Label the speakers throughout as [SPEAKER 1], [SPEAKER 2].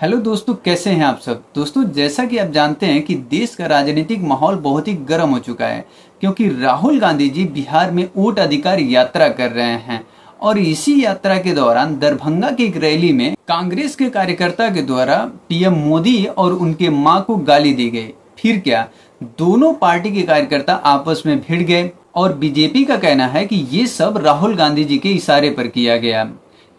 [SPEAKER 1] Hello दोस्तों, कैसे हैं आप सब। दोस्तों, जैसा कि आप जानते हैं कि देश का राजनीतिक माहौल बहुत ही गर्म हो चुका है, क्योंकि राहुल गांधी जी बिहार में वोट अधिकार यात्रा कर रहे हैं। और इसी यात्रा के दौरान दरभंगा की एक रैली में कांग्रेस के कार्यकर्ता के द्वारा पीएम मोदी और उनके मां को गाली दी गई। फिर क्या, दोनों पार्टी के कार्यकर्ता आपस में भिड़ गए और बीजेपी का कहना है कि ये सब राहुल गांधी जी के इशारे पर किया गया,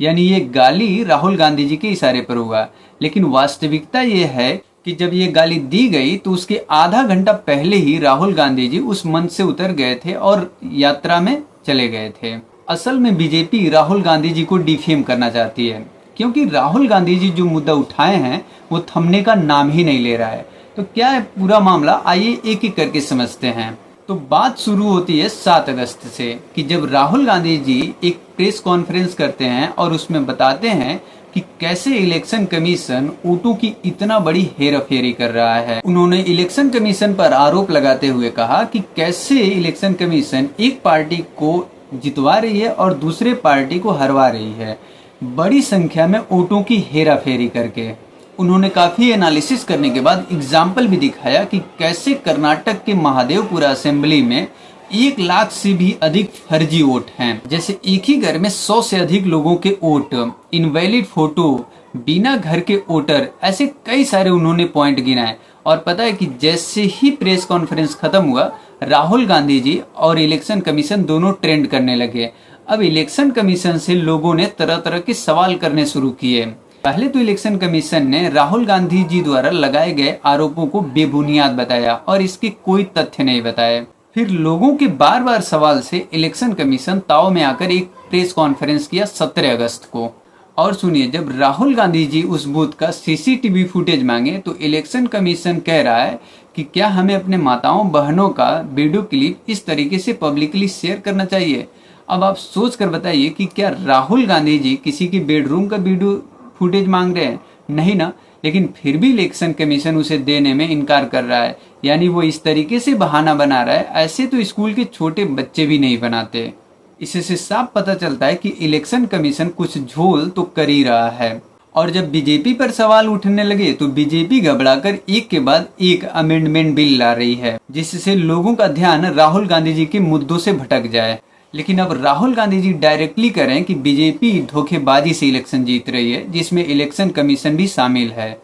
[SPEAKER 1] यानी ये गाली राहुल गांधी जी के इशारे पर हुआ। लेकिन वास्तविकता ये है कि जब ये गाली दी गई तो उसके आधा घंटा पहले ही राहुल गांधी जी उस मंच से उतर गए थे और यात्रा में चले गए थे। असल में बीजेपी राहुल गांधी जी को डिफेम करना चाहती है, क्योंकि राहुल गांधी जी जो मुद्दा उठाए हैं वो थमने का नाम ही नहीं ले रहा है। तो क्या है पूरा मामला, आइए एक एक करके समझते हैं। तो बात शुरू होती है 7 अगस्त से, कि जब राहुल गांधी जी एक प्रेस कॉन्फ्रेंस करते हैं और उसमें बताते हैं कि कैसे इलेक्शन कमीशन वोटों की इतना बड़ी हेराफेरी कर रहा है। उन्होंने इलेक्शन कमीशन पर आरोप लगाते हुए कहा कि कैसे इलेक्शन कमीशन एक पार्टी को जितवा रही है और दूसरे पार्टी को हरवा रही है, बड़ी संख्या में वोटों की हेराफेरी करके। उन्होंने काफी एनालिसिस करने के बाद एग्जाम्पल भी दिखाया कि कैसे कर्नाटक के महादेवपुरा असेंबली में 1 लाख से भी अधिक फर्जी वोट हैं। जैसे एक ही घर में 100 से अधिक लोगों के वोट, इनवैलिड फोटो, बिना घर के वोटर, ऐसे कई सारे उन्होंने पॉइंट गिनाए। और पता है कि जैसे ही प्रेस कॉन्फ्रेंस खत्म हुआ, राहुल गांधी जी और इलेक्शन कमीशन दोनों ट्रेंड करने लगे। अब इलेक्शन कमीशन से लोगों ने तरह तरह के सवाल करने शुरू किए। पहले तो इलेक्शन कमीशन ने राहुल गांधी जी द्वारा लगाए गए आरोपों को बेबुनियाद बताया और इसके कोई तथ्य नहीं बताए। फिर लोगों के बार बार सवाल से इलेक्शन कमीशन ताव में आकर एक प्रेस कॉन्फ्रेंस किया 17 अगस्त को। और सुनिए, जब राहुल गांधी जी उस बूथ का सीसीटीवी फुटेज मांगे तो इलेक्शन कमीशन कह रहा है कि क्या हमें अपने माताओं बहनों का वीडियो क्लिप इस तरीके से पब्लिकली शेयर करना चाहिए। अब आप सोच कर बताइए कि क्या राहुल गांधी जी किसी की बेडरूम का वीडियो फुटेज मांग रहे हैं? नहीं ना। लेकिन फिर भी इलेक्शन कमीशन उसे देने में इनकार कर रहा है, यानी वो इस तरीके से बहाना बना रहा है। ऐसे तो स्कूल के छोटे बच्चे भी नहीं बनाते। इससे साफ पता चलता है कि इलेक्शन कमीशन कुछ झोल तो कर ही रहा है। और जब बीजेपी पर सवाल उठने लगे तो बीजेपी घबराकर एक के बाद एक अमेंडमेंट बिल ला रही है, जिससे लोगों का ध्यान राहुल गांधी जी के मुद्दों से भटक जाए। लेकिन अब राहुल गांधी जी डायरेक्टली करें कि बीजेपी धोखेबाजी से इलेक्शन जीत रही है, जिसमें इलेक्शन कमीशन भी शामिल है।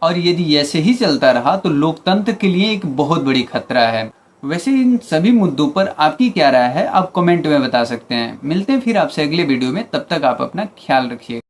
[SPEAKER 1] और यदि ऐसे ही चलता रहा तो लोकतंत्र के लिए एक बहुत बड़ी खतरा है। वैसे इन सभी मुद्दों पर आपकी क्या राय है, आप कमेंट में बता सकते हैं। मिलते हैं फिर आपसे अगले वीडियो में, तब तक आप अपना ख्याल रखिए।